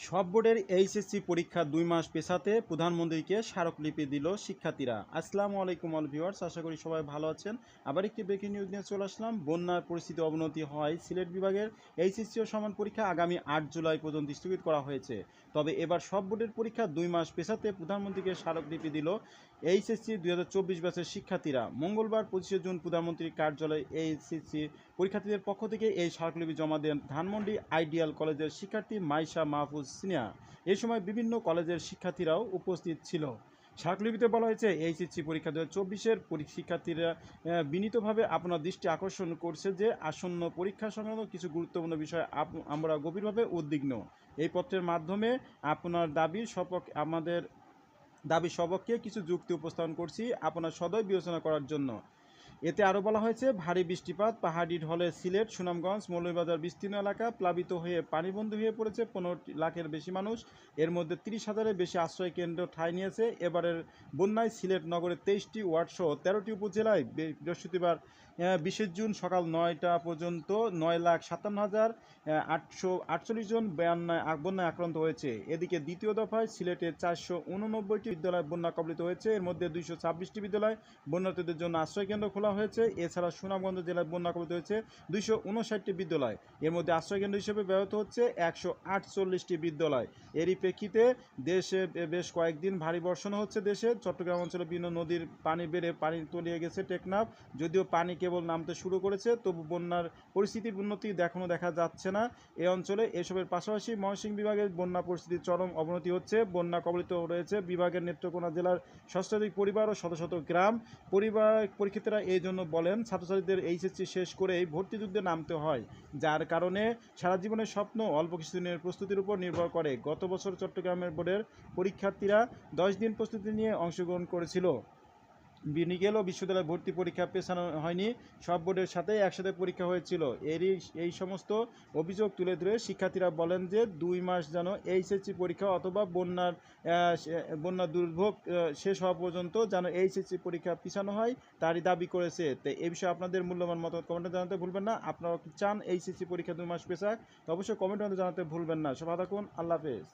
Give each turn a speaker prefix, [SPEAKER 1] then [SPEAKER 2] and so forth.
[SPEAKER 1] সব বোর্ডের এইচএসসি পরীক্ষা ২ মাস পেছাতে প্রধানমন্ত্রীকে স্মারকলিপি দিল শিক্ষার্থীরা। আসসালামু আলাইকুম অল ভিউয়ার্স, আশা করি সবাই ভালো আছেন। আবার একটি ব্রেকিং নিউজ নিয়ে চলে আসলাম। বন্যার পরিস্থিতি অবনতি হয় সিলেট বিভাগের এইচএসসি ও সমান পরীক্ষা আগামী ৮ জুলাই পর্যন্ত স্থগিত করা হয়েছে। তবে এবার সব বোর্ডের পরীক্ষা ২ মাস পেছাতে প্রধানমন্ত্রীকে স্মারকলিপি দিল এইচএসসি ২০২৪ ব্যাচের শিক্ষার্থীরা। মঙ্গলবার ২৫শে জুন প্রধানমন্ত্রীর কার্যালয়ে এইচএসসি পরীক্ষার্থীদের পক্ষ থেকে এই স্মারকলিপি জমা দেন ধানমন্ডি আইডিয়াল কলেজের শিক্ষার্থী মাইশা মাহফুজ সিনিয়া। এই সময় বিভিন্ন কলেজের শিক্ষার্থীরাও উপস্থিত ছিল। স্মারকলিপিতে বলা হয়েছে, এইচএসসি পরীক্ষা ২০২৪-এর শিক্ষার্থীরা বিনীতভাবে আপনার দৃষ্টি আকর্ষণ করছে যে আসন্ন পরীক্ষা সংক্রান্ত কিছু গুরুত্বপূর্ণ বিষয়ে আমরা গভীরভাবে উদ্বিগ্ন। এই পত্রের মাধ্যমে আপনার আমাদের দাবি সপক্ষে কিছু যুক্তি উপস্থাপন করছি আপনার সদয় বিবেচনা করার জন্য। এতে আরও বলা হয়েছে, ভারী বৃষ্টিপাত, পাহাড়ি ঢলে সিলেট, সুনামগঞ্জ, মৌলভীবাজার বিস্তীর্ণ এলাকা প্লাবিত হয়ে পানিবন্দী হয়ে পড়েছে ১৫ লাখের বেশি মানুষ। এর মধ্যে ৩০,০০০-এর বেশি আশ্রয় কেন্দ্র ঠাঁই নিয়েছে। এবারের বন্যায় সিলেট নগরের ২৩টি ওয়ার্ড সহ ১৩টি উপজেলায় বৃহস্পতিবার ২০ জুন সকাল ৯টা পর্যন্ত ৯,৫৭,৮৪৮ জন বন্যায় আক্রান্ত হয়েছে। এদিকে দ্বিতীয় দফায় সিলেটের ৪৮৯টি বিদ্যালয় বন্যা কবলিত হয়েছে। এর মধ্যে ২২৬টি বিদ্যালয় বন্যার্থীদের জন্য আশ্রয়কেন্দ্র খোলা হয়েছে। এছাড়া সুনামগঞ্জ জেলায় বন্যা কবলিত হয়েছে ২৫৯টি বিদ্যালয়। এর মধ্যে আশ্রয়কেন্দ্র হিসেবে ব্যবহৃত হচ্ছে ১৪৮টি বিদ্যালয়। এরই প্রেক্ষিতে দেশে বেশ কয়েকদিন ভারী বর্ষণ হচ্ছে। দেশে চট্টগ্রাম অঞ্চলে বিভিন্ন নদীর পানি বেড়ে পানি তলিয়ে গেছে টেকনাফ। যদিও পানি কেবল নামতে শুরু করেছে, তবু বন্যার পরিস্থিতির উন্নতি এখনও দেখা যাচ্ছে না এ অঞ্চলে। এসবের পাশাপাশি ময়মনসিংহ বিভাগের বন্যা পরিস্থিতির চরম অবনতি হচ্ছে। বন্যা কবলিত রয়েছে বিভাগের নেত্রকোনা জেলার ষষ্ঠাধিক পরিবার ও শত শত গ্রাম। পরীক্ষার্থীরা এই জন্য বলেন, ছাত্রছাত্রীদের এইচএসসি শেষ করেই ভর্তি যুদ্ধে নামতে হয়, যার কারণে সারা জীবনের স্বপ্ন অল্প কিছুদিনের প্রস্তুতির উপর নির্ভর করে। গত বছর চট্টগ্রামের বোর্ডের পরীক্ষার্থীরা ১০ দিন প্রস্তুতি নিয়ে অংশগ্রহণ করেছিল। নিগেল ও বিশ্ববিদ্যালয় ভর্তি পরীক্ষা পেছানো হয়নি, সব বোর্ডের সাথে একসাথে পরীক্ষা হয়েছিল। এই সমস্ত অভিযোগ তুলে ধরে শিক্ষার্থীরা বলেন যে ২ মাস যেন এইচএসসি পরীক্ষা অথবা বন্যার দুর্ভোগ শেষ হওয়া পর্যন্ত যেন এইচএসসি পরীক্ষা পিছানো হয়, তারই দাবি করেছে। তো এই বিষয়ে আপনাদের মূল্যবান মতামত কমেন্টে জানাতে ভুলবেন না। আপনারা কি চান এইচএসসি পরীক্ষা ২ মাস পেছাক? তো অবশ্যই কমেন্টে জানাতে ভুলবেন না। সবাই ভালো থাকুন, আল্লাহ হাফেজ।